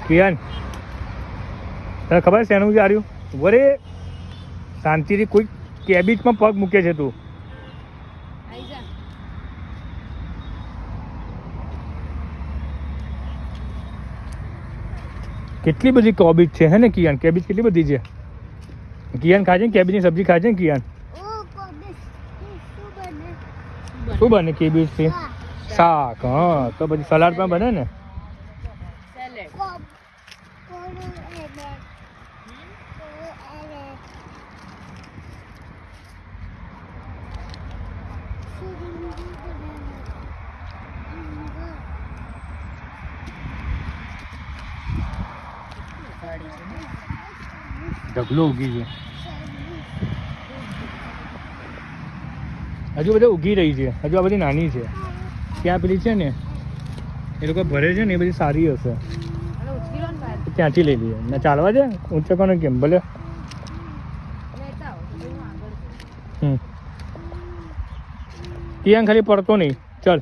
કિયાન તને ખબર છે એનું વિચાર્યું વરે શાંતિથી કોઈ કેબિજમાં પગ મૂકે છે તું. કેટલી બધી કોબીજ છે હે ને કિયાન? કેબીજ કેટલી બધી છે? કિયાન ખાય છે ને કેબીજની સબ્જી ખાય છે ને કિયાન? શું બને કેબીજથી? શાક. હા તો પછી સલાડ પણ બને ને. ઢગલો ઉગી છે હજુ બધા ઉગી રહી છે હજુ આ બધી નાની છે. ત્યાં પેલી છે ને એ લોકો ભરે છે ને એ બધી સારી હશે ત્યાંથી લઈ લઈએ ને ચાલવા છે ઊંચે કોને કેમ ભલે. કિયાન ખાલી પડતો નહીં ચાલ.